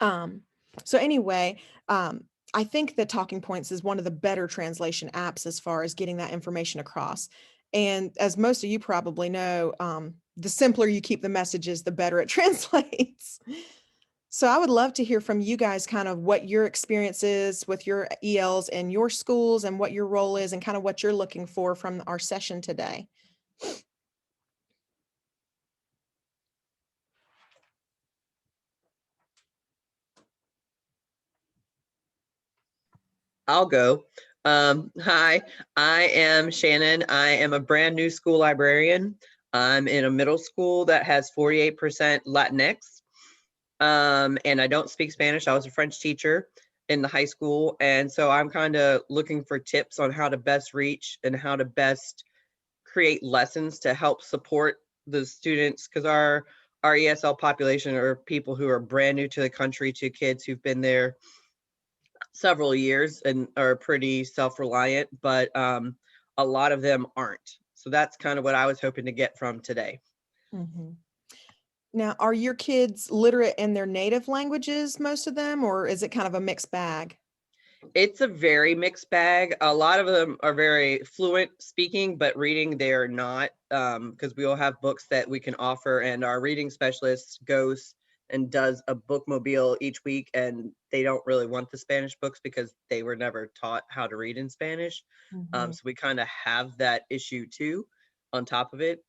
Um, so anyway, I think that Talking Points is one of the better translation apps as far as getting that information across. And as most of you probably know, the simpler you keep the messages, the better it translates. So I would love to hear from you guys kind of what your experience is with your ELs in your schools and what your role is and kind of what you're looking for from our session today. I'll go. Hi, I am Shannon. I am a brand new school librarian. I'm in a middle school that has 48% Latinx. And I don't speak Spanish. I was a French teacher in the high school. And so I'm kind of looking for tips on how to best reach and how to best create lessons to help support the students, because our ESL population are people who are brand new to the country, to kids who've been there several years and are pretty self-reliant, but a lot of them aren't. So that's kind of what I was hoping to get from today. Mm-hmm. Now, are your kids literate in their native languages, most of them, or is it kind of a mixed bag? It's a very mixed bag. A lot of them are very fluent speaking, but reading they're not, because we all have books that we can offer, and our reading specialist goes and does a bookmobile each week, and they don't really want the Spanish books because they were never taught how to read in Spanish. Mm-hmm. So we kind of have that issue too on top of it.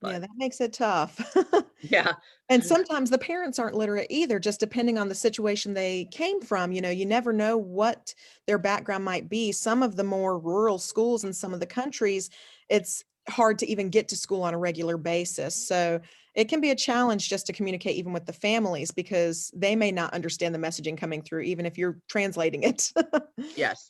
Yeah, But that makes it tough. yeah, And sometimes the parents aren't literate either, just depending on the situation they came from. You know, you never know what their background might be. Some of the more rural schools in some of the countries, it's hard to even get to school on a regular basis. So it can be a challenge just to communicate even with the families because they may not understand the messaging coming through, even if you're translating it. yes.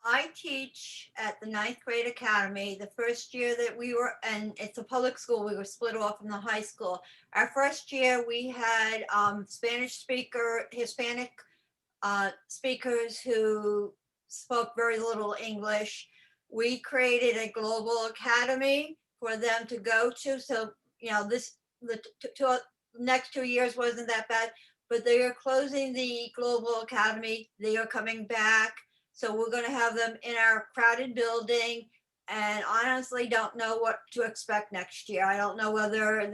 I teach at the 9th grade academy. The first year that we were, and it's a public school, we were split off from the high school. Our first year we had Hispanic speakers who spoke very little English. We created a global academy for them to go to. So, you know, the next 2 years wasn't that bad, but they are closing the global academy. They are coming back. So we're going to have them in our crowded building, and honestly don't know what to expect next year. I don't know whether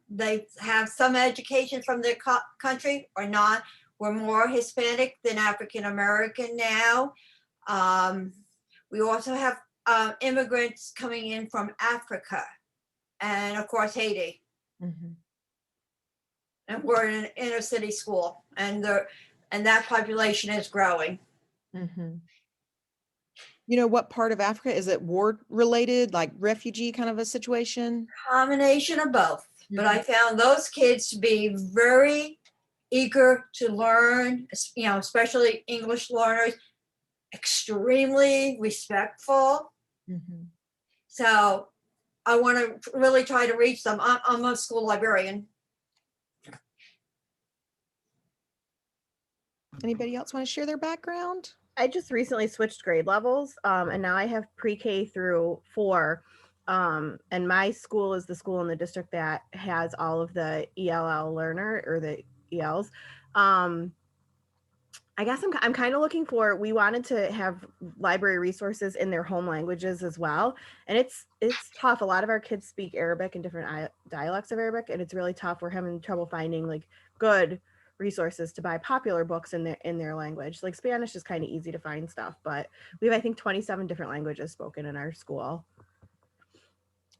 they have some education from their country or not. We're more Hispanic than African American now. We also have immigrants coming in from Africa and of course Haiti. Mm-hmm. And we're in an inner city school, and that population is growing. Mm-hmm. You know, what part of Africa is it? War related, like refugee kind of a situation? Combination of both. But I found those kids to be very eager to learn, you know, especially English learners, extremely respectful. Mm-hmm. So I want to really try to reach them. I'm a school librarian. Anybody else want to share their background? I just recently switched grade levels, and now I have pre-K through 4. And my school is the school in the district that has all of the ELL learner or the ELs. I guess I'm kind of looking for, we wanted to have library resources in their home languages as well. And it's tough. A lot of our kids speak Arabic and different dialects of Arabic, and it's really tough. We're having trouble finding like good resources to buy popular books in their language. Like Spanish is kind of easy to find stuff, but we have, I think, 27 different languages spoken in our school.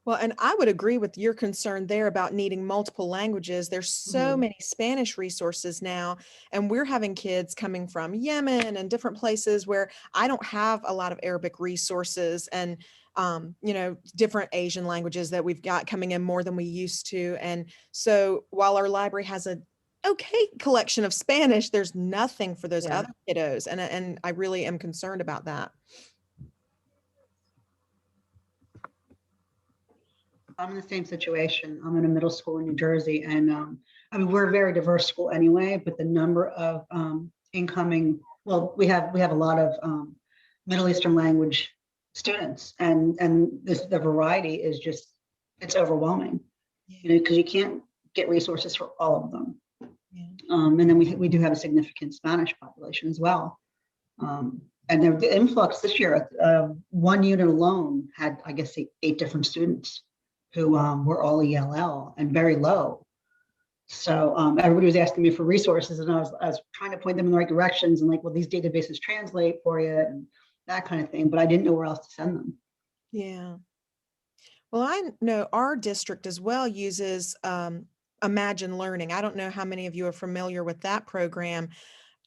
Well, and I would agree with your concern there about needing multiple languages. There's so many Spanish resources now, and we're having kids coming from Yemen and different places where I don't have a lot of Arabic resources, and you know, different Asian languages that we've got coming in more than we used to. And so while our library has a okay collection of Spanish, there's nothing for those other kiddos, and I really am concerned about that. I'm in the same situation. I'm in a middle school in New Jersey, and I mean, we're a very diverse school anyway, but the number of incoming, well, we have a lot of Middle Eastern language students, and the variety is just, it's overwhelming, you know, because you can't get resources for all of them. Yeah. And then we do have a significant Spanish population as well. And the influx this year, one unit alone had, I guess, eight different students who were all ELL and very low. So everybody was asking me for resources, and I was trying to point them in the right directions, and like, well, these databases translate for you and that kind of thing, but I didn't know where else to send them. Yeah. Well, I know our district as well uses Imagine Learning. I don't know how many of you are familiar with that program.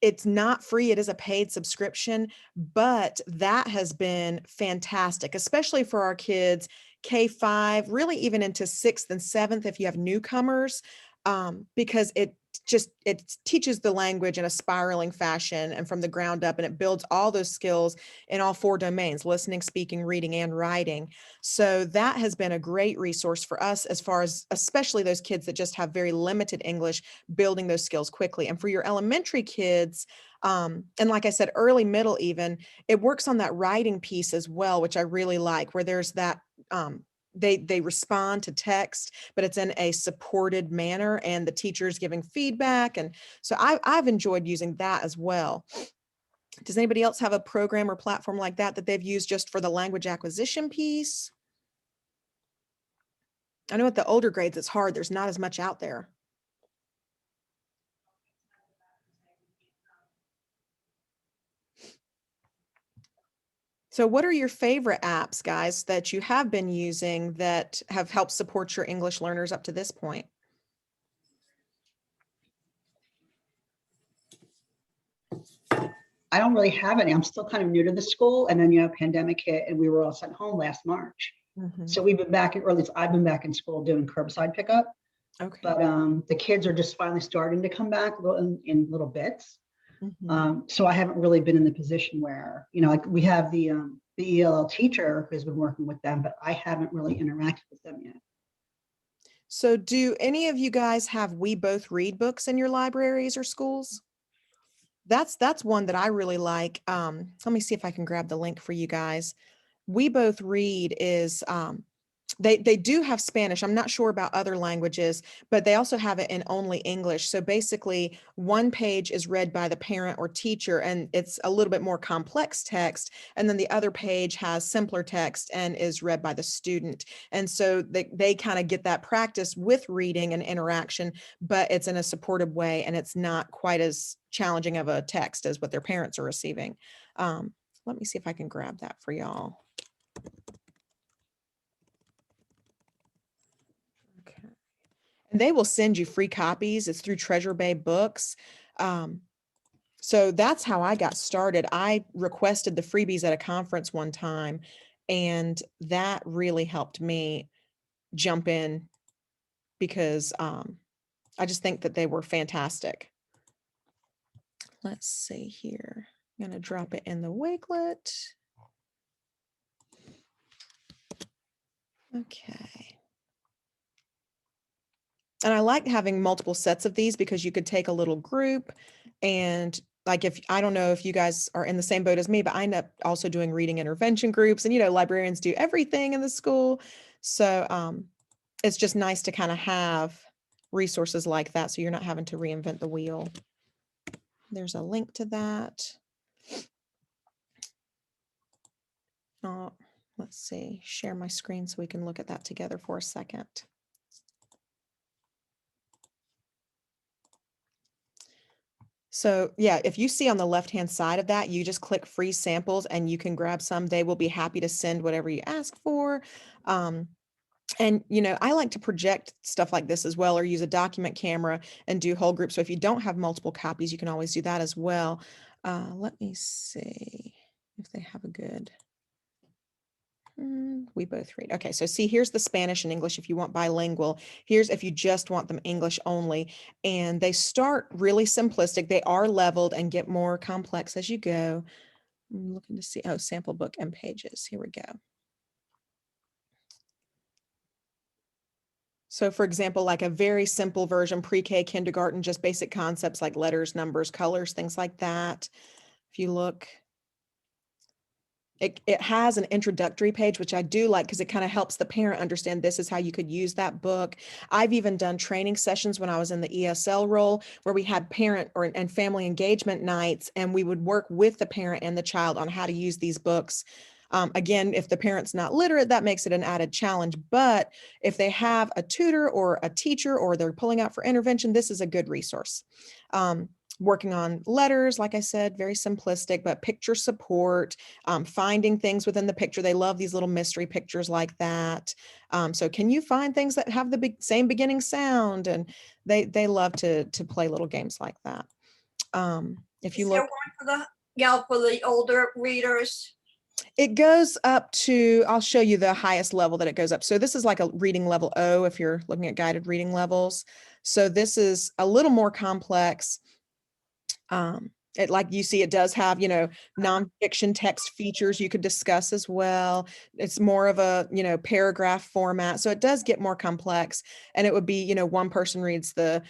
It's not free. It is a paid subscription, but that has been fantastic, especially for our kids K-5, really even into 6th and 7th if you have newcomers, because it teaches the language in a spiraling fashion and from the ground up, and it builds all those skills in all 4 domains: listening, speaking, reading, and writing. So that has been a great resource for us as far as especially those kids that just have very limited English, building those skills quickly. And for your elementary kids, and like I said, early, middle, even, it works on that writing piece as well, which I really like, where there's that, they respond to text, but it's in a supported manner, and the teacher's giving feedback. And so I've enjoyed using that as well. Does anybody else have a program or platform like that that they've used just for the language acquisition piece? I know at the older grades, it's hard. There's not as much out there. So what are your favorite apps, guys, that you have been using that have helped support your English learners up to this point? I don't really have any. I'm still kind of new to the school, and then pandemic hit, and we were all sent home last March. Mhm. So we've been back, or at least I've been back in school doing curbside pickup. Okay. But the kids are just finally starting to come back in little bits. Mhm. So I haven't really been in the position where, like we have the Ell teacher who's been working with them, but I haven't really interacted with them yet. So do any of you guys have We Both Read books in your libraries or schools? That's one that I really like. Let me see if I can grab the link for you guys. We Both Read is, they do have Spanish. I'm not sure about other languages, but they also have it in only English. So basically, one page is read by the parent or teacher, and it's a little bit more complex text. And then the other page has simpler text and is read by the student. And so they kind of get that practice with reading and interaction, but it's in a supportive way, and it's not quite as challenging of a text as what their parents are receiving. Let me see if I can grab that for y'all. Okay. And they will send you free copies. It's through Treasure Bay Books. So that's how I got started. I requested the freebies at a conference one time, and that really helped me jump in because I just think that they were fantastic. Let's see here. I'm going to drop it in the Wakelet. Okay. And I like having multiple sets of these because you could take a little group, and like, if I don't know if you guys are in the same boat as me, but I end up also doing reading intervention groups, and librarians do everything in the school. So it's just nice to kind of have resources like that, so you're not having to reinvent the wheel. There's a link to that. Let's see, share my screen so we can look at that together for a second. So yeah, if you see on the left-hand side of that, you just click free samples and you can grab some. They will be happy to send whatever you ask for. And I like to project stuff like this as well, or use a document camera and do whole groups. So if you don't have multiple copies, you can always do that as well. Let me see if they have a good. We both read. Okay, so see, here's the Spanish and English if you want bilingual. Here's if you just want them English only. And they start really simplistic. They are leveled and get more complex as you go. I'm looking to see, sample book and pages. Here we go. So for example, like a very simple version, pre-K, kindergarten, just basic concepts like letters, numbers, colors, things like that. If you look. it has an introductory page, which I do like because it kind of helps the parent understand this is how you could use that book. I've even done training sessions when I was in the ESL role where we had parent and family engagement nights, and we would work with the parent and the child on how to use these books. Again, if the parent's not literate, that makes it an added challenge. But if they have a tutor or a teacher or they're pulling out for intervention, this is a good resource. Working on letters, like I said, very simplistic, but picture support, finding things within the picture. They love these little mystery pictures like that. So can you find things that have the same beginning sound? And they love to play little games like that. If you Is there look, one for for the older readers? it goes up to, I'll show you the highest level that it goes up. So this is like a reading level O if you're looking at guided reading levels. So this is a little more complex. It, like you see, it does have, nonfiction text features you could discuss as well. It's more of a, paragraph format. So it does get more complex, and it would be, one person reads the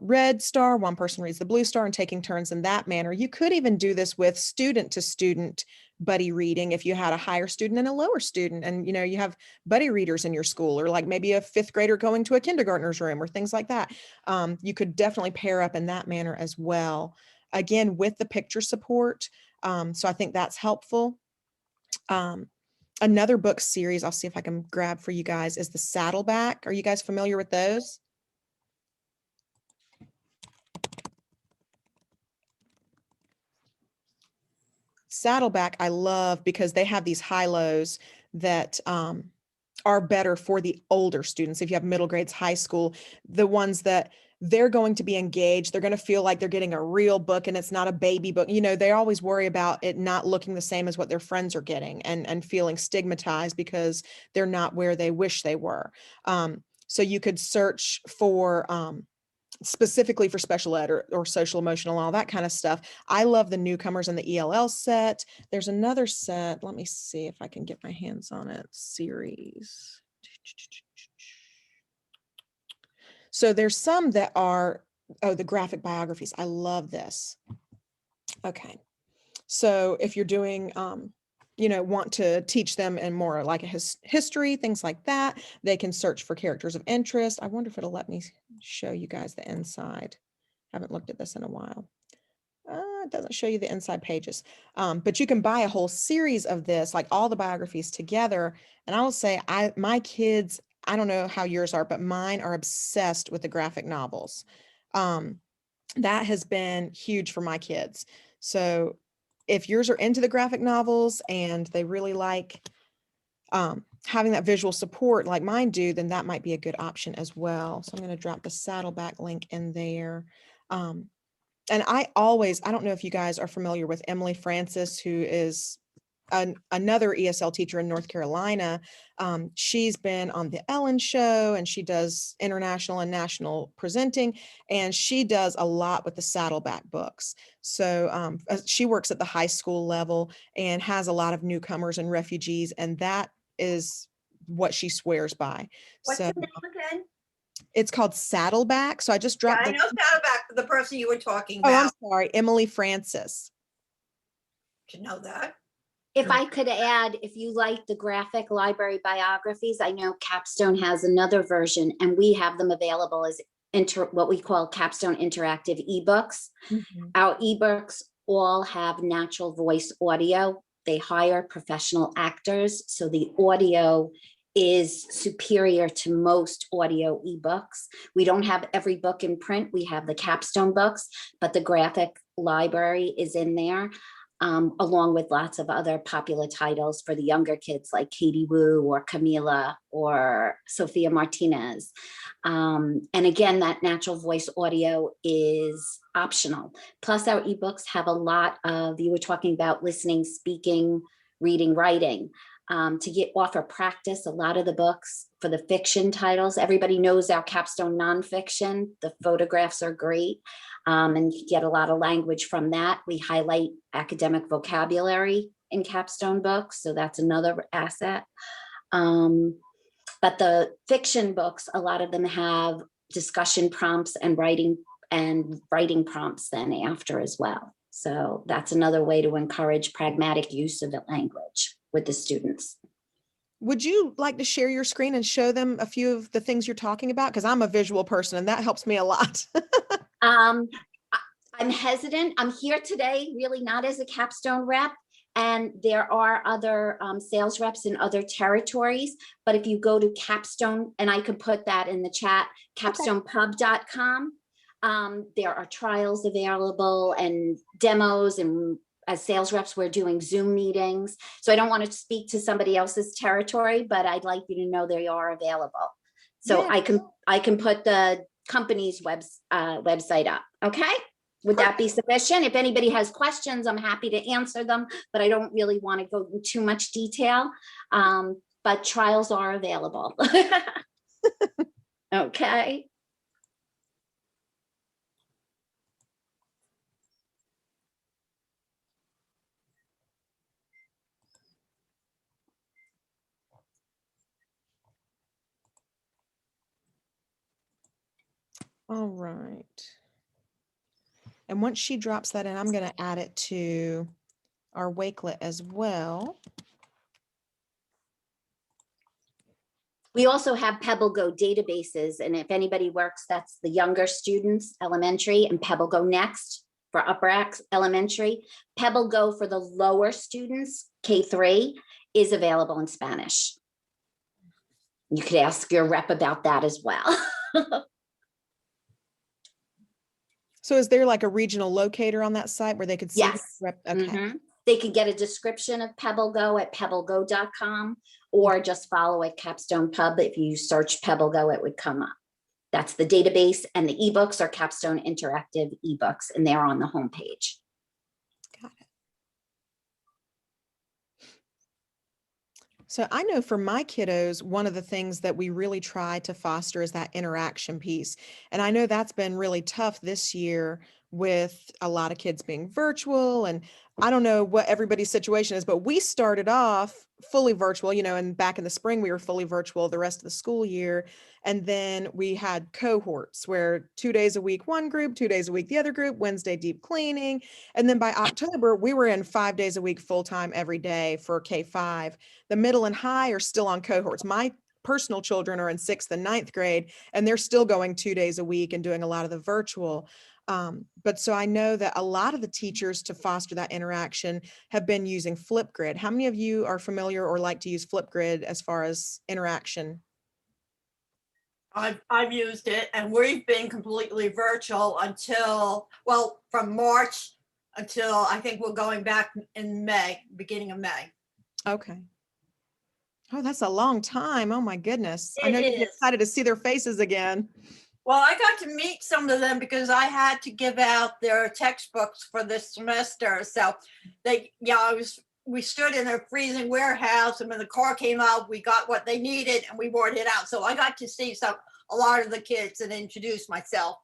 red star, one person reads the blue star, and taking turns in that manner. You could even do this with student to student buddy reading if you had a higher student and a lower student, and you have buddy readers in your school, or like maybe a fifth grader going to a kindergartner's room or things like that. You could definitely pair up in that manner as well, again with the picture support. So I think that's helpful. Another book series I'll see if I can grab for you guys is the Saddleback. Are you guys familiar with those? Saddleback I love because they have these high-lows that are better for the older students. If you have middle grades, high school, the ones that they're going to be engaged, they're going to feel like they're getting a real book and it's not a baby book. They always worry about it not looking the same as what their friends are getting, and feeling stigmatized because they're not where they wish they were. So you could search for specifically for special ed or social emotional, all that kind of stuff. I love the newcomers in the ELL set. There's another set. Let me see if I can get my hands on it. Series. So there's some that are, the graphic biographies. I love this. Okay. So if you're doing, want to teach them in more like a history, things like that, they can search for characters of interest. I wonder if it'll let me show you guys the inside. Haven't looked at this in a while. It doesn't show you the inside pages, but you can buy a whole series of this, like all the biographies together. And I will say, my kids, I don't know how yours are, but mine are obsessed with the graphic novels. That has been huge for my kids. So if yours are into the graphic novels and they really like having that visual support like mine do, then that might be a good option as well. So I'm going to drop the Saddleback link in there. And I don't know if you guys are familiar with Emily Francis, who is another ESL teacher in North Carolina. She's been on the Ellen Show, and she does international and national presenting, and she does a lot with the Saddleback books. So she works at the high school level and has a lot of newcomers and refugees, and that is what she swears by. What's So the name again? it's called Saddleback. So I just Yeah, dropped I know Saddleback, the person you were talking Oh, I'm about. sorry, Emily Francis. To know that. If I could add, if you like the graphic library biographies, I know Capstone has another version, and we have them available as what we call Capstone interactive ebooks. Mhm. Our ebooks all have natural voice audio. They hire professional actors, so the audio is superior to most audio ebooks. We don't have every book in print. We have the Capstone books, but the graphic library is in there. Along with lots of other popular titles for the younger kids like Katie Wu or Camila or Sophia Martinez. And again, that natural voice audio is optional. Plus our ebooks have a lot of, you were talking about listening, speaking, reading, writing. To offer practice, a lot of the books for the fiction titles, everybody knows our Capstone nonfiction. The photographs are great. And you get a lot of language from that. We highlight academic vocabulary in Capstone books, so that's another asset. But the fiction books, a lot of them have discussion prompts and writing prompts then after as well. So that's another way to encourage pragmatic use of the language with the students. Would you like to share your screen and show them a few of the things you're talking about? Because I'm a visual person and that helps me a lot. I'm hesitant. I'm here today, really not as a Capstone rep. And there are other sales reps in other territories. But if you go to Capstone, and I could put that in the chat, capstonepub.com, there are trials available and demos, and as sales reps, we're doing Zoom meetings. So I don't want to speak to somebody else's territory, but I'd like you to know they are available. So Yeah. I can put the company's website up. Okay. Would that be sufficient? If anybody has questions, I'm happy to answer them, but I don't really want to go into too much detail. But trials are available. Okay. All right. And once she drops that in, I'm going to add it to our Wakelet as well. We also have Pebble Go Databases, and if anybody works, that's the younger students, elementary, and Pebble Go Next for upper elementary. Pebble Go for the lower students, K3, is available in Spanish. You could ask your rep about that as well. So is there like a regional locator on that site where they could see? Yes. Okay. Mhm. They can get a description of Pebble Go at pebblego.com, or just follow at Capstone Pub. If you search Pebble Go, it would come up. That's the database, and the ebooks are Capstone Interactive ebooks, and they're on the homepage. Got it. So I know for my kiddos, one of the things that we really try to foster is that interaction piece. And I know that's been really tough this year with a lot of kids being virtual. And I don't know what everybody's situation is, but we started off fully virtual, you know, and back in the spring, we were fully virtual the rest of the school year. And then we had cohorts where 2 days a week, one group, 2 days a week, the other group, Wednesday, deep cleaning. And then by October, we were in 5 days a week, full-time every day for K5. The middle and high are still on cohorts. My personal children are in 6th and 9th grade, and they're still going 2 days a week and doing a lot of the virtual. But so I know that a lot of the teachers, to foster that interaction, have been using Flipgrid. How many of you are familiar or like to use Flipgrid as far as interaction? I've used it, and we've been completely virtual until, well, from March until I think we're going back in May, beginning of May. Okay. Oh, that's a long time. Oh my goodness. I It know you'd be is. excited to see their faces again. Well, I got to meet some of them because I had to give out their textbooks for this semester. So we stood in a freezing warehouse, and when the car came out, we got what they needed and we brought it out. So I got to see a lot of the kids and introduce myself.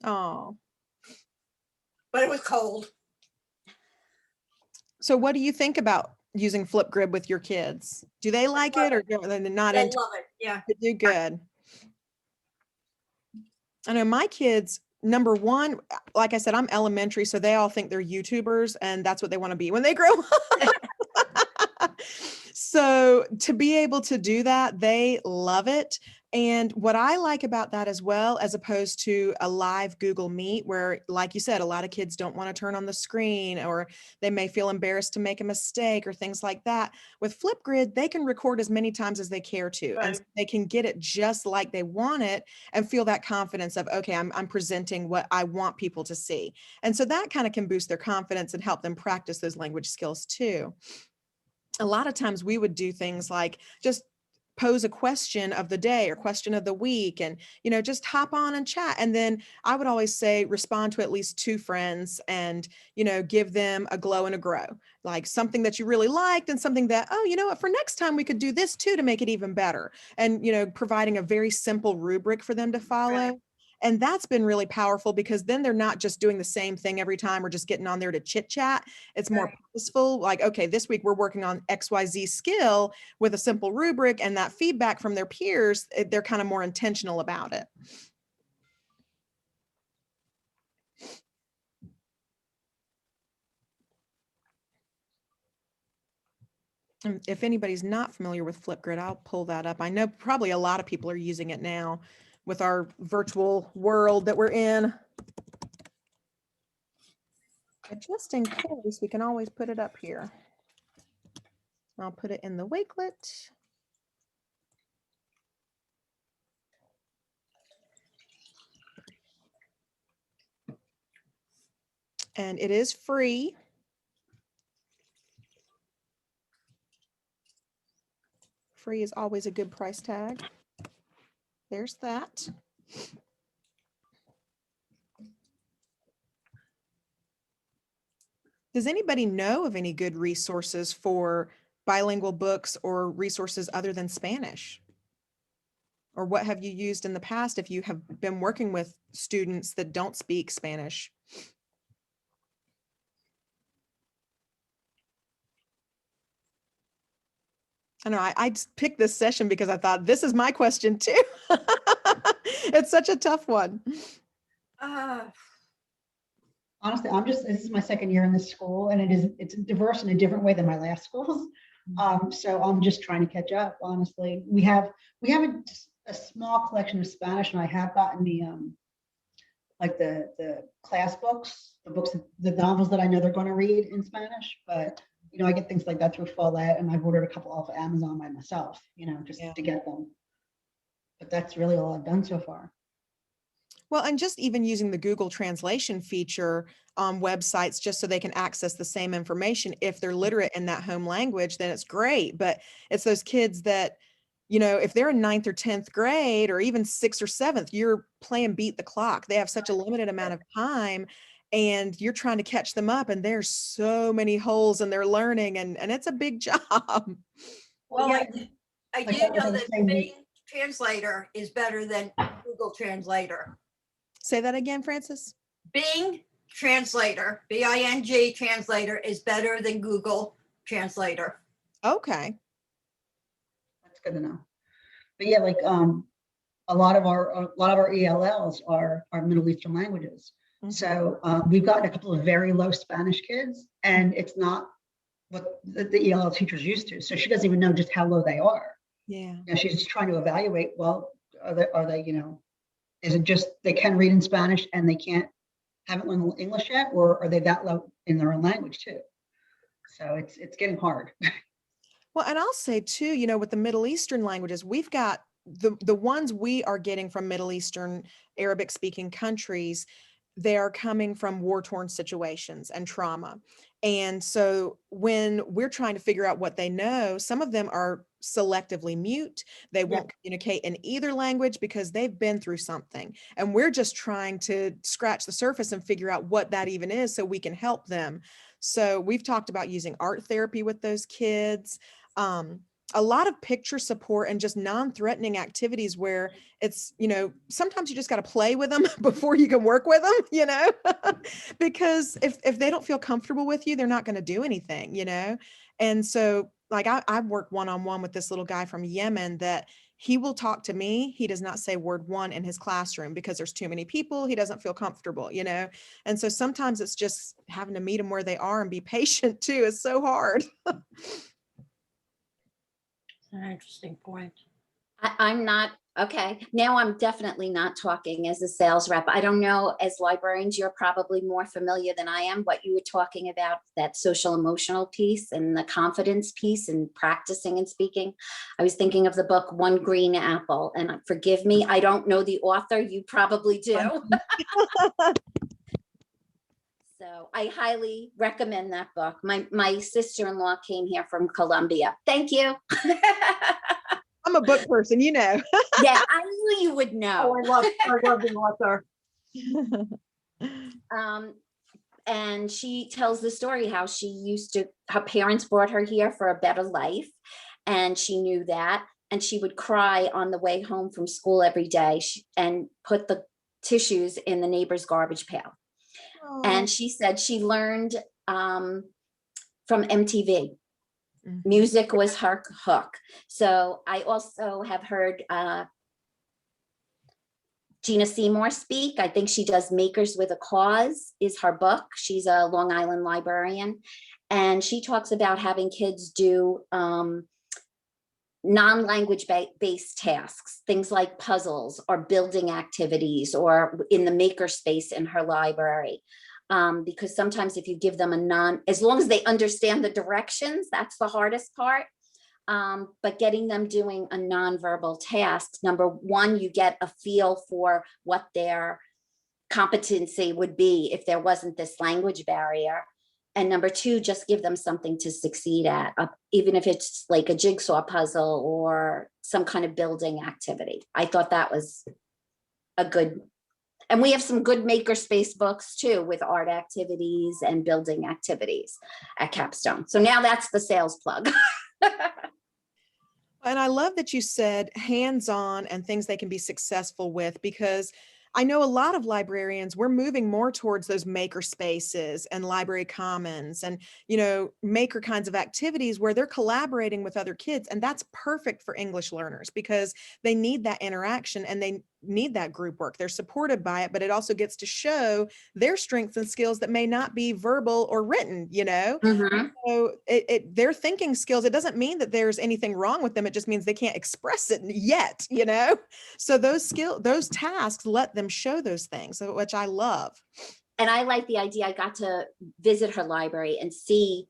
Oh. But it was cold. So what do you think about using Flipgrid with your kids? Do they like it, or are they not They into love it. Yeah. it? They do good. I know my kids, number one, like I said, I'm elementary, so they all think they're YouTubers and that's what they want to be when they grow up. So to be able to do that, they love it. And what I like about that as well, as opposed to a live Google Meet, where, like you said, a lot of kids don't want to turn on the screen, or they may feel embarrassed to make a mistake or things like that. With Flipgrid, they can record as many times as they care to, and they can get it just like they want it and feel that confidence of, okay, I'm presenting what I want people to see. And so that kind of can boost their confidence and help them practice those language skills too. A lot of times we would do things like just pose a question of the day or question of the week, and, you know, just hop on and chat. And then I would always say, respond to at least 2 friends and, you know, give them a glow and a grow, like something that you really liked and something that, oh, you know what, for next time we could do this too to make it even better. And, you know, providing a very simple rubric for them to follow. Right. And that's been really powerful, because then they're not just doing the same thing every time or just getting on there to chit chat. It's more purposeful. Like, okay, this week we're working on XYZ skill with a simple rubric, and that feedback from their peers, they're kind of more intentional about it. And if anybody's not familiar with Flipgrid, I'll pull that up. I know probably a lot of people are using it now with our virtual world that we're in. But just in case, we can always put it up here. I'll put it in the Wakelet. And it is free. Free is always a good price tag. There's that. Does anybody know of any good resources for bilingual books or resources other than Spanish? Or what have you used in the past if you have been working with students that don't speak Spanish? I know I just picked this session because I thought this is my question too. It's such a tough one. Honestly, this is my second year in this school, and it's diverse in a different way than my last schools. So I'm just trying to catch up, honestly. We have a small collection of Spanish, and I have gotten the like the class books, the novels that I know they're going to read in Spanish. But you know, I get things like that through Follett, and I've ordered a couple off of Amazon by myself, you know, just to get them. But that's really all I've done so far. Well, and just even using the Google translation feature on websites just so they can access the same information. If they're literate in that home language, then it's great. But it's those kids that, you know, if they're in 9th or 10th grade or even 6th or 7th, you're playing beat the clock. They have such a limited amount of time and you're trying to catch them up. And there's so many holes in their learning and it's a big job. Well, Yeah. I do know that Bing Translator is better than Google Translator. Say that again, Francis. Bing Translator, Bing Translator is better than Google Translator. Okay. That's good to know. But yeah, like a lot of our ELLs are Middle Eastern languages. Mm-hmm. So we've gotten a couple of very low Spanish kids, and it's not what the ELL teacher's used to. So she doesn't even know just how low they are. Yeah. And she's just trying to evaluate, well, are they, you know, is it just they can read in Spanish and they haven't learned English yet, or are they that low in their own language too? So it's getting hard. Well, and I'll say too, you know, with the Middle Eastern languages, we've got the ones we are getting from Middle Eastern Arabic speaking countries, they are coming from war-torn situations and trauma. And so when we're trying to figure out what they know, some of them are selectively mute. They won't communicate in either language because they've been through something. And we're just trying to scratch the surface and figure out what that even is so we can help them. So we've talked about using art therapy with those kids. A lot of picture support and just non-threatening activities where it's, you know, sometimes you just got to play with them before you can work with them, you know, because if they don't feel comfortable with you, they're not going to do anything, you know? And so like I've worked one-on-one with this little guy from Yemen that he will talk to me. He does not say word one in his classroom because there's too many people. He doesn't feel comfortable, you know? And so sometimes it's just having to meet them where they are and be patient too. It's so hard. An interesting point. I'm not, okay, now I'm definitely not talking as a sales rep. I don't know, as librarians, you're probably more familiar than I am, what you were talking about, that social emotional piece and the confidence piece and practicing and speaking. I was thinking of the book, One Green Apple, and forgive me, I don't know the author, you probably do. So I highly recommend that book. My sister-in-law came here from Colombia. Thank you. I'm a book person, you know. Yeah, I knew you would know. Oh, I love the author. And she tells the story how her parents brought her here for a better life. And she knew that. And she would cry on the way home from school every day and put the tissues in the neighbor's garbage pail. And she said she learned from MTV. Mm-hmm. Music was her hook. So I also have heard Gina Seymour speak. I think she does Makers with a Cause is her book. She's a Long Island librarian. And she talks about having kids do non-language based tasks, things like puzzles or building activities, or in the maker space in her library. Because sometimes if you give them as long as they understand the directions, that's the hardest part. But getting them doing a nonverbal task, number one, you get a feel for what their competency would be if there wasn't this language barrier. And number two, just give them something to succeed at, even if it's like a jigsaw puzzle or some kind of building activity. I thought that was a good, and we have some good makerspace books too, with art activities and building activities at Capstone. So now that's the sales plug. And I love that you said hands-on and things they can be successful with, because I know a lot of librarians, we're moving more towards those maker spaces and library commons and, you know, maker kinds of activities where they're collaborating with other kids. And that's perfect for English learners because they need that interaction and they need that group work. They're supported by it, but it also gets to show their strengths and skills that may not be verbal or written, you know? Mhm. So their thinking skills, it doesn't mean that there's anything wrong with them. It just means they can't express it yet, you know? So those tasks let them show those things, which I love. And I like the idea. I got to visit her library and see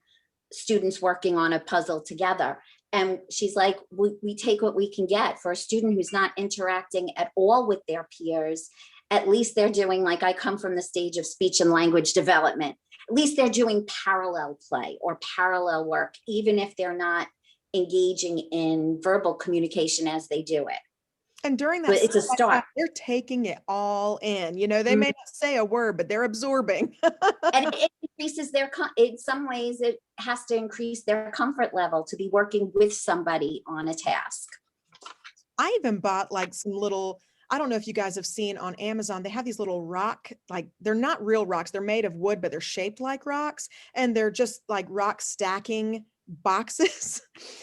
students working on a puzzle together. And she's like, we take what we can get. For a student who's not interacting at all with their peers, at least they're doing, like, I come from the stage of speech and language development. At least they're doing parallel play or parallel work, even if they're not engaging in verbal communication as they do it. And during that, But it's a stuff like start. that, they're taking it all in, you know, they may not say a word, but they're absorbing. And it increases in some ways, it has to increase their comfort level to be working with somebody on a task. I even bought like some little, I don't know if you guys have seen on Amazon, they have these little rock, like they're not real rocks. They're made of wood, but they're shaped like rocks. And they're just like rock stacking boxes.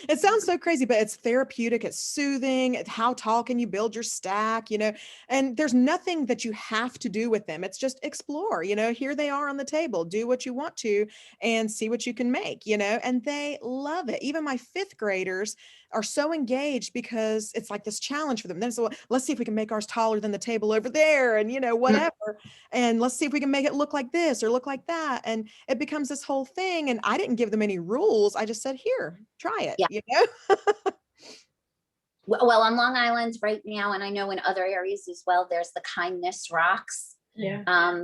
It sounds so crazy, but it's therapeutic. It's soothing. How tall can you build your stack, you know? And there's nothing that you have to do with them. It's just explore, you know, here they are on the table, do what you want to and see what you can make, you know, and they love it. Even my fifth graders are so engaged because it's like this challenge for them. Then so let's see if we can make ours taller than the table over there and, you know, whatever. And let's see if we can make it look like this or look like that. And it becomes this whole thing. And I didn't give them any rules. I just said, here, try it, Yeah. you know? Well, on Long Island right now, and I know in other areas as well, there's the kindness rocks. Yeah.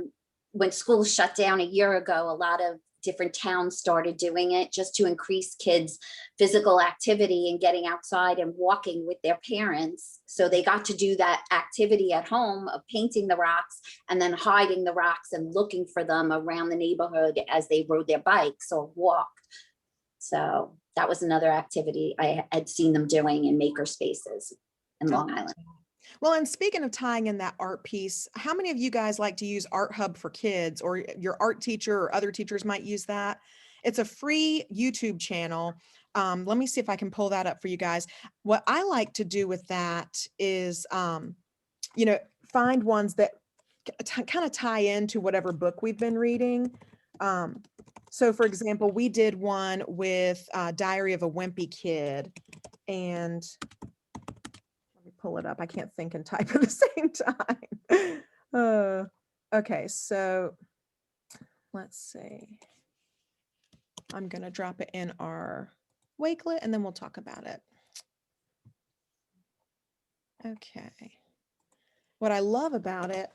When schools shut down a year ago, a lot of different towns started doing it just to increase kids' physical activity and getting outside and walking with their parents. So they got to do that activity at home of painting the rocks and then hiding the rocks and looking for them around the neighborhood as they rode their bikes or walked. So that was another activity I had seen them doing in maker spaces in Long Island. Well, and speaking of tying in that art piece, how many of you guys like to use Art Hub for Kids, or your art teacher or other teachers might use that? It's a free YouTube channel. Let me see if I can pull that up for you guys. What I like to do with that is, you know, find ones that kind of tie into whatever book we've been reading. So for example, we did one with Diary of a Wimpy Kid, and pull it up. I can't think and type at the same time. Okay, so let's see. I'm going to drop it in our Wakelet and then we'll talk about it. Okay. What I love about it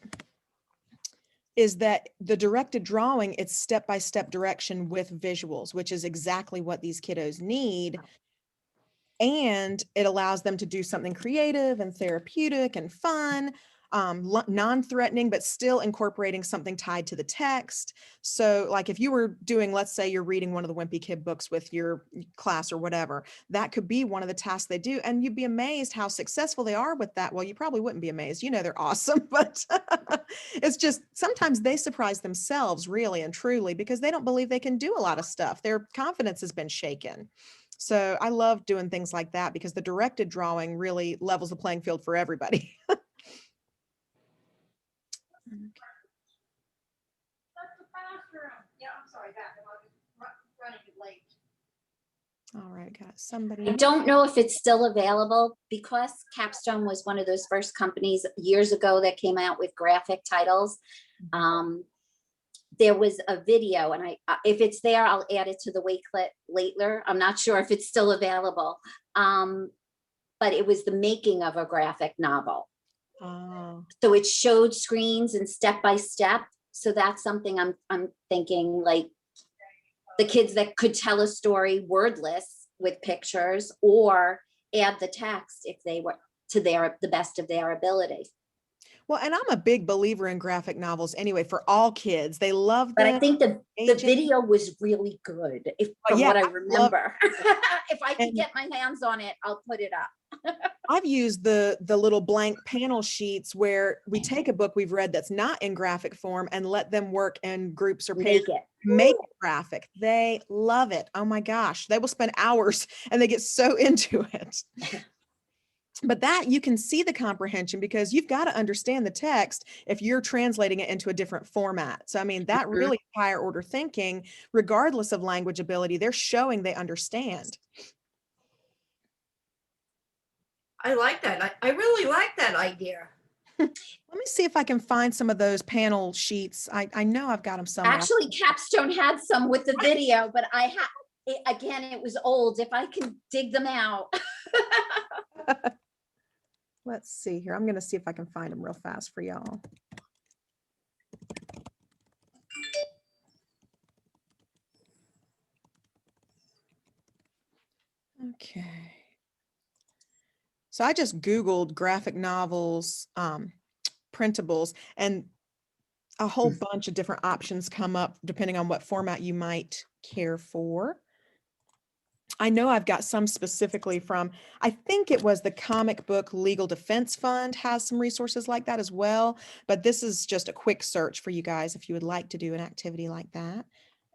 is that the directed drawing, it's step-by-step direction with visuals, which is exactly what these kiddos need. And it allows them to do something creative and therapeutic and fun, non-threatening, but still incorporating something tied to the text. So like if you were doing, let's say you're reading one of the Wimpy Kid books with your class or whatever, that could be one of the tasks they do. And you'd be amazed how successful they are with that. Well, you probably wouldn't be amazed. You know, they're awesome, but it's just sometimes they surprise themselves really and truly because they don't believe they can do a lot of stuff. Their confidence has been shaken. So I love doing things like that because the directed drawing really levels the playing field for everybody. That's the bathroom. Yeah, I'm sorry, that. I was running to All right, guys, I somebody. don't know if it's still available because Capstone was one of those first companies years ago that came out with graphic titles. There was a video, and if it's there, I'll add it to the Wakelet later. I'm not sure if it's still available. But it was the making of a graphic novel. Oh, So it showed screens and step by step. So that's something I'm thinking, like the kids that could tell a story wordless with pictures, or add the text if they were to the best of their ability. well, and I'm a big believer in graphic novels anyway, for all kids. They love But I them. think the engaging. video was really good, from yeah, what I I love remember. If I can And- get my hands on it, I'll put it up. I've used the little blank panel sheets where we take a book we've read that's not in graphic form and let them work in groups or pages. Make it. Make it graphic. They love it. Oh my gosh. They will spend hours and they get so into it. But that you can see the comprehension because you've got to understand the text if you're translating it into a different format. So, I mean, that really higher order thinking, regardless of language ability, they're showing they understand. I like that. I really like that idea. Let me see if I can find some of those panel sheets. I know I've got them somewhere. Actually, Capstone had some with the video, but again, it was old. If I can dig them out. Let's see here. I'm going to see if I can find them real fast for y'all. Okay. So I just Googled graphic novels, printables, and a whole bunch of different options come up depending on what format you might care for. I know I've got some specifically from, I think it was the Comic Book Legal Defense Fund has some resources like that as well. But this is just a quick search for you guys if you would like to do an activity like that.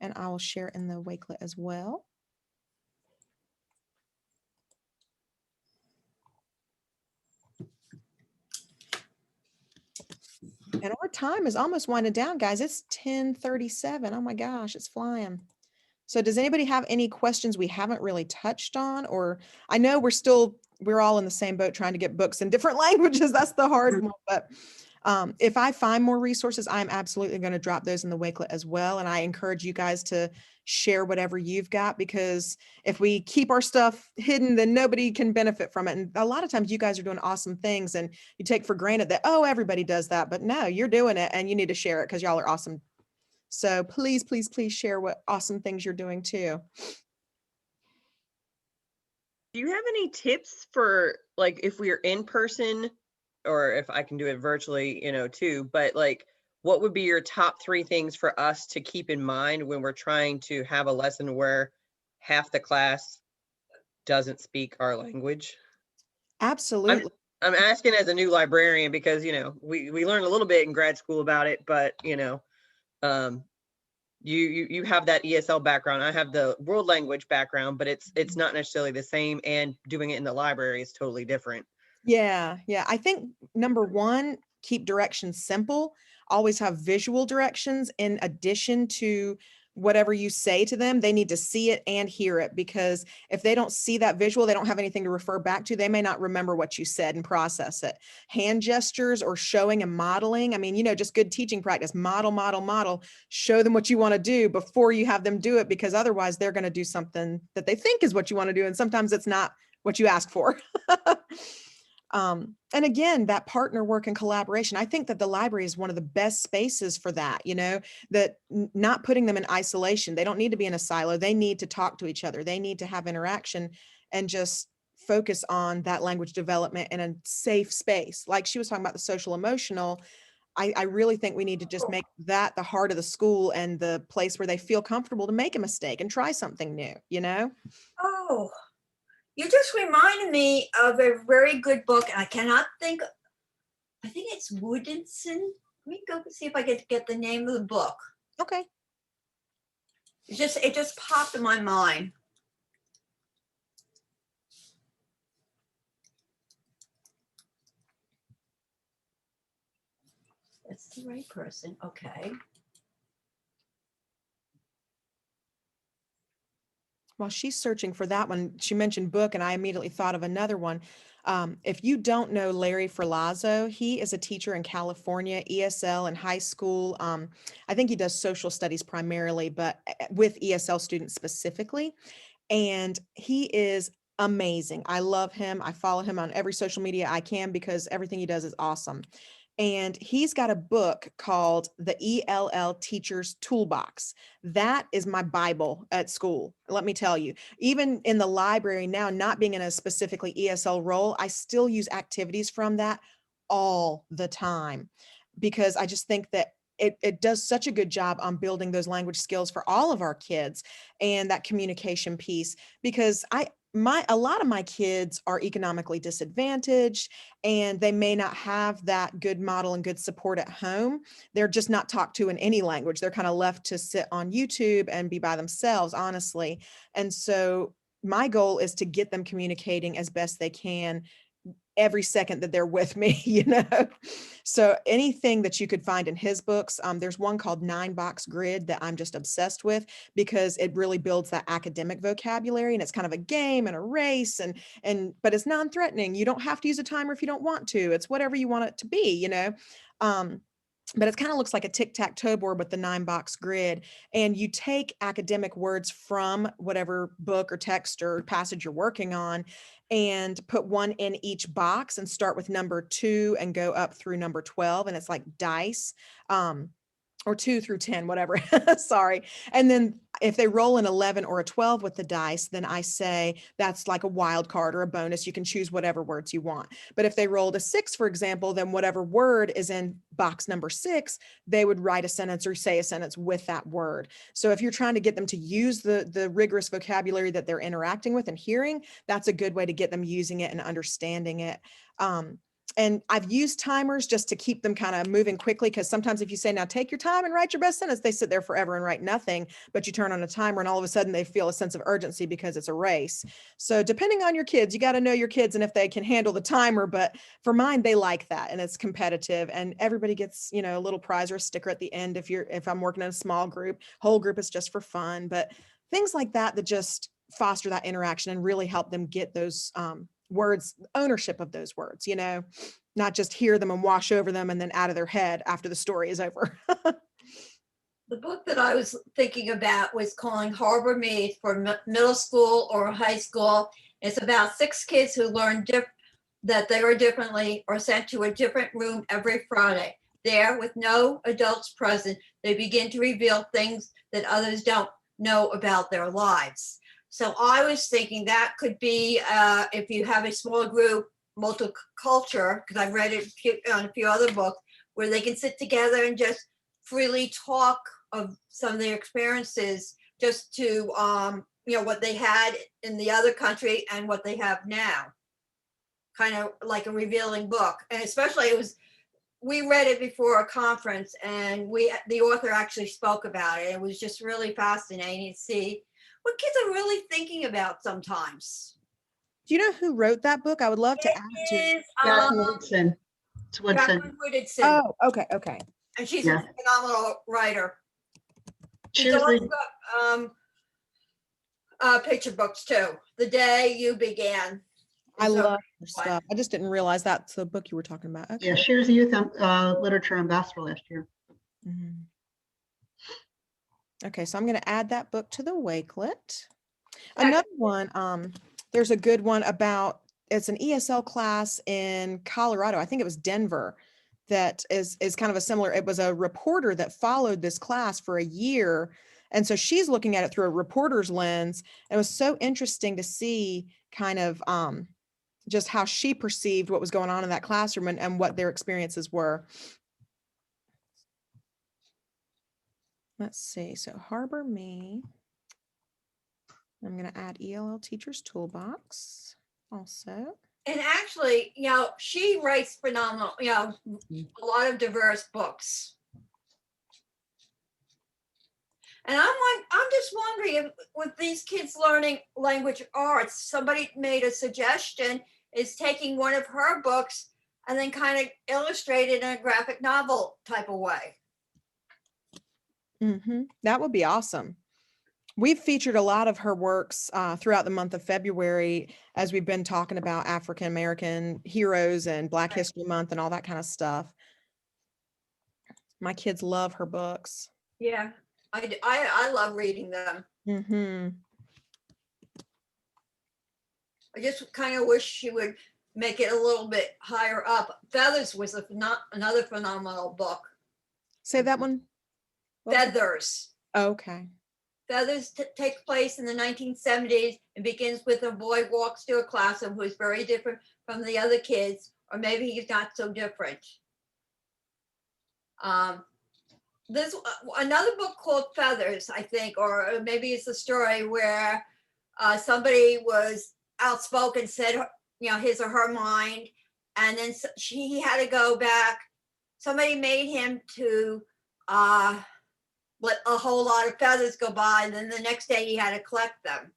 And I will share it in the Wakelet as well. And our time is almost winding down, guys. It's 10:37. Oh my gosh, it's flying. So does anybody have any questions we haven't really touched on? Or I know we're all in the same boat trying to get books in different languages. That's the hard one. But if I find more resources, I'm absolutely going to drop those in the Wakelet as well. And I encourage you guys to share whatever you've got, because if we keep our stuff hidden, then nobody can benefit from it. And a lot of times you guys are doing awesome things and you take for granted that, oh, everybody does that. But no, you're doing it and you need to share it because y'all are awesome. So please, please, please share what awesome things you're doing too. Do you have any tips for, like, if we're in person, or if I can do it virtually, too, but like, what would be your top 3 things for us to keep in mind when we're trying to have a lesson where half the class doesn't speak our language? Absolutely. I'm asking as a new librarian because, we learned a little bit in grad school about it, but, you have that ESL background. I have the world language background, but it's not necessarily the same, and doing it in the library is totally different. Yeah. I think number 1, keep directions simple. Always have visual directions in addition to whatever you say to them. They need to see it and hear it, because if they don't see that visual, they don't have anything to refer back to. They may not remember what you said and process it. Hand gestures or showing and modeling. I mean, just good teaching practice. Model, show them what you want to do before you have them do it, because otherwise they're going to do something that they think is what you want to do. And sometimes it's not what you ask for. And again, that partner work and collaboration, I think that the library is one of the best spaces for that, that not putting them in isolation. They don't need to be in a silo. They need to talk to each other. They need to have interaction and just focus on that language development in a safe space. Like she was talking about the social emotional. I really think we need to just make that the heart of the school and the place where they feel comfortable to make a mistake and try something new, Oh, you just reminded me of a very good book. And I cannot think, I think it's Woodinson. Let me go see if I can get the name of the book. Okay. It just popped in my mind. That's the right person. Okay. while she's searching for that one, she mentioned book, and I immediately thought of another one. If you don't know Larry Ferlazzo, he is a teacher in California, ESL in high school. I think he does social studies primarily, but with ESL students specifically. And he is amazing. I love him. I follow him on every social media I can because everything he does is awesome. And he's got a book called the Ell Teachers Toolbox. That is my Bible at school. Let me tell you, even in the library now, not being in a specifically ESL role, I still use activities from that all the time because I just think that it does such a good job on building those language skills for all of our kids and that communication piece because a lot of my kids are economically disadvantaged and they may not have that good model and good support at home. They're just not talked to in any language. They're kind of left to sit on YouTube and be by themselves, honestly. And so my goal is to get them communicating as best they can every second that they're with me, you know? So anything that you could find in his books, there's one called 9-Box Grid that I'm just obsessed with because it really builds that academic vocabulary and it's kind of a game and a race but it's non-threatening. You don't have to use a timer if you don't want to. It's whatever you want it to be, you know? But it kind of looks like a tic-tac-toe board with the 9-box grid. And you take academic words from whatever book or text or passage you're working on and put one in each box and start with number 2 and go up through number 12. And it's like dice. Or 2 through 10, whatever. Sorry. And then if they roll an 11 or a 12 with the dice, then I say that's like a wild card or a bonus. You can choose whatever words you want. But if they rolled a 6, for example, then whatever word is in box number 6, they would write a sentence or say a sentence with that word. So if you're trying to get them to use the rigorous vocabulary that they're interacting with and hearing, that's a good way to get them using it and understanding it. And I've used timers just to keep them kind of moving quickly because sometimes if you say, now take your time and write your best sentence, they sit there forever and write nothing, but you turn on a timer and all of a sudden they feel a sense of urgency because it's a race. So depending on your kids, you got to know your kids and if they can handle the timer, but for mine, they like that and it's competitive and everybody gets, you know, a little prize or a sticker at the end if I'm working in a small group. Whole group is just for fun, but things like that just foster that interaction and really help them get those words, ownership of those words, you know, not just hear them and wash over them and then out of their head after the story is over. The book that I was thinking about was calling Harbor Me for middle school or high school. It's about 6 kids who learn that they are differently or sent to a different room every Friday. There, with no adults present, they begin to reveal things that others don't know about their lives. So I was thinking that could be if you have a small group, multicultural, because I've read it on a few other books, where they can sit together and just freely talk of some of their experiences, just to, you know, what they had in the other country and what they have now. Kind of like a revealing book. And especially we read it before a conference and the author actually spoke about it. It was just really fascinating to see what kids are really thinking about sometimes. Do you know who wrote that book? I would love to add it to. Is Jacqueline Woodson. It's Woodson. Jacqueline Woodson. Oh, okay. And she's Yeah. a phenomenal writer. She She's was also the, got picture books too. The Day You Began. I is a- love her stuff. I just didn't realize that's the book you were talking about. Okay. yeah, she was a youth literature ambassador last year. Mhm. Okay, so I'm going to add that book to the Wakelet. Another one, there's a good one about, it's an ESL class in Colorado. I think it was Denver that is kind of a similar, it was a reporter that followed this class for a year. And so she's looking at it through a reporter's lens. And it was so interesting to see kind of just how she perceived what was going on in that classroom and what their experiences were. Let's see. So Harbor Me. I'm going to add Ell Teachers Toolbox also. And actually, you know, she writes phenomenal, you know, a lot of diverse books. And I'm just wondering if with these kids learning language arts, somebody made a suggestion is taking one of her books and then kind of illustrate it in a graphic novel type of way. That would be awesome. We've featured a lot of her works throughout the month of February as we've been talking about African American heroes and Black History Month and all that kind of stuff. My kids love her books. Yeah, I love reading them. Mm-hmm. I just kind of wish she would make it a little bit higher up. Feathers was another phenomenal book. Say that one. What was it? Feathers. Okay. Feathers takes place in the 1970s and begins with a boy walks to a classroom who is very different from the other kids, or maybe he's not so different. There's another book called Feathers, I think, or maybe it's a story where somebody was outspoken, said, his or her mind, and then he had to go back. Somebody made him to let a whole lot of feathers go by, and then the next day he had to collect them.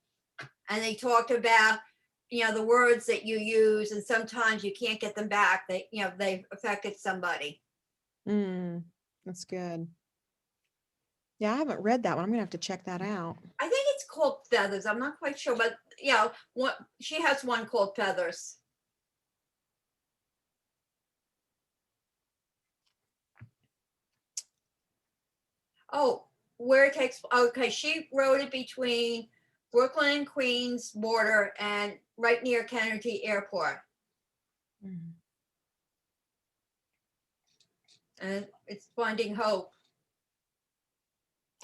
And they talked about, the words that you use, and sometimes you can't get them back. They've affected somebody. That's good. Yeah, I haven't read that one. I'm gonna have to check that out. I think it's called Feathers. I'm not quite sure, but she has one called Feathers. Oh, where it takes, okay, she wrote it between Brooklyn and Queens border and right near Kennedy Airport. And it's Finding Hope.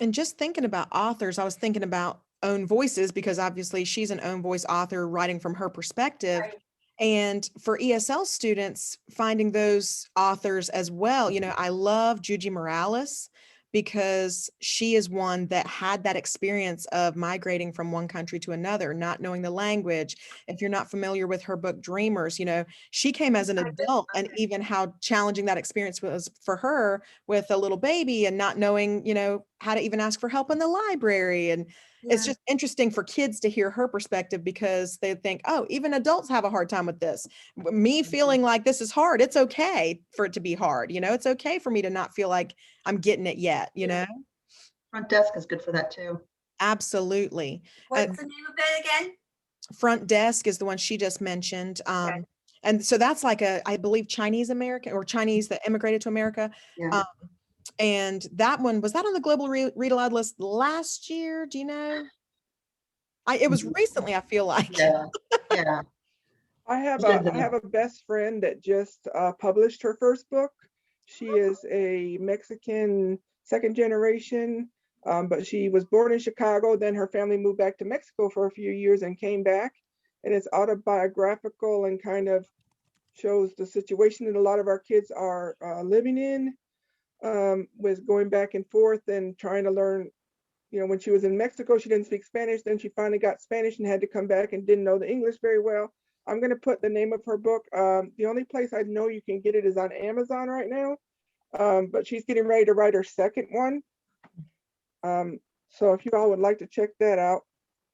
And just thinking about authors, I was thinking about Own Voices, because obviously she's an own voice author writing from her perspective. Right. And for ESL students, finding those authors as well. I love Juji Morales, because she is one that had that experience of migrating from one country to another, not knowing the language. If you're not familiar with her book, Dreamers, she came as an adult, and even how challenging that experience was for her with a little baby and not knowing, how to even ask for help in the library. And it's just interesting for kids to hear her perspective, because they think, oh, even adults have a hard time with this. Me feeling like this is hard. It's okay for it to be hard. It's okay for me to not feel like I'm getting it yet, Front desk is good for that too. Absolutely. What's the name of it again? Front Desk is the one she just mentioned. Okay. And so that's like I believe Chinese American, or Chinese that immigrated to America. Yeah. And that one, was that on the global read aloud list last year? Do you know? It was recently, I feel like. Yeah. I have Good to a best friend that just published her first book. She is a Mexican second generation, but she was born in Chicago. Then her family moved back to Mexico for a few years and came back. And it's autobiographical and kind of shows the situation that a lot of our kids are living in, with going back and forth and trying to learn. When she was in Mexico, she didn't speak Spanish. Then she finally got Spanish and had to come back and didn't know the English very well. I'm going to put the name of her book. The only place I know you can get it is on Amazon right now. But she's getting ready to write her second one. So if you all would like to check that out.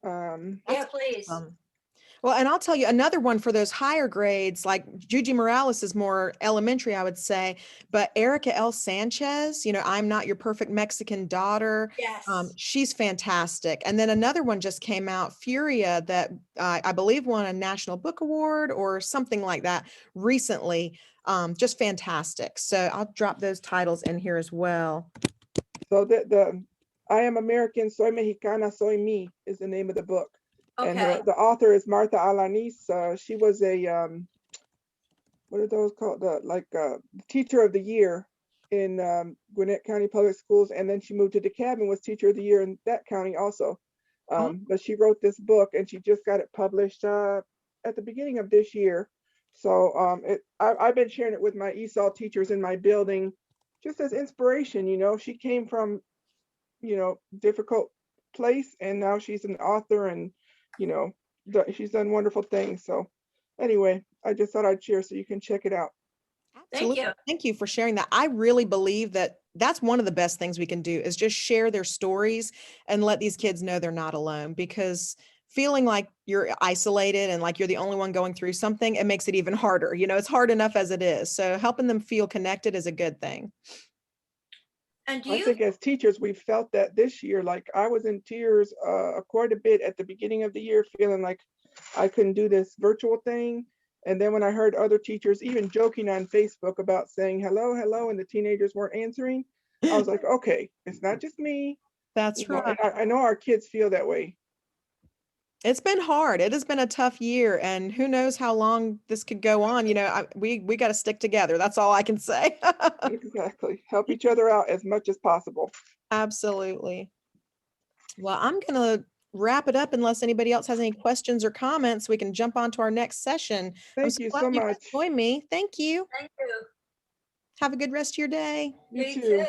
Yeah, please. Well, and I'll tell you another one for those higher grades, like Juji Morales is more elementary, I would say, but Erica L. Sanchez, I'm Not Your Perfect Mexican Daughter. Yes. She's fantastic. And then another one just came out, Furia, that I believe won a National Book Award or something like that recently. Just fantastic. So I'll drop those titles in here as well. So the I Am American, Soy Mexicana, Soy Me is the name of the book. Okay. And the author is Martha Alanis. She was a, what are those called? The teacher of the year in Gwinnett County Public Schools. And then she moved to DeKalb and was teacher of the year in that county also. But she wrote this book and she just got it published at the beginning of this year. So I've been sharing it with my ESOL teachers in my building just as inspiration. She came from, difficult place, and now she's an author, and she's done wonderful things. So anyway, I just thought I'd share so you can check it out. Absolutely. Thank you. Thank you for sharing that. I really believe that that's one of the best things we can do, is just share their stories and let these kids know they're not alone, because feeling like you're isolated and like you're the only one going through something, it makes it even harder. It's hard enough as it is. So helping them feel connected is a good thing. And do I you, think as teachers, we felt that this year, like I was in tears quite a bit at the beginning of the year, feeling like I couldn't do this virtual thing. And then when I heard other teachers even joking on Facebook about saying hello, hello, and the teenagers weren't answering, I was like, okay, it's not just me. That's You know, right. and I know our kids feel that way. It's been hard. It has been a tough year, and who knows how long this could go on. You know, we got to stick together. That's all I can say. Exactly. Help each other out as much as possible. Absolutely. Well, I'm going to wrap it up unless anybody else has any questions or comments. We can jump on to our next session. I'm Thank so you glad so you guys much. joined me. Thank you. thank you. Have a good rest of your day. You Me too. too.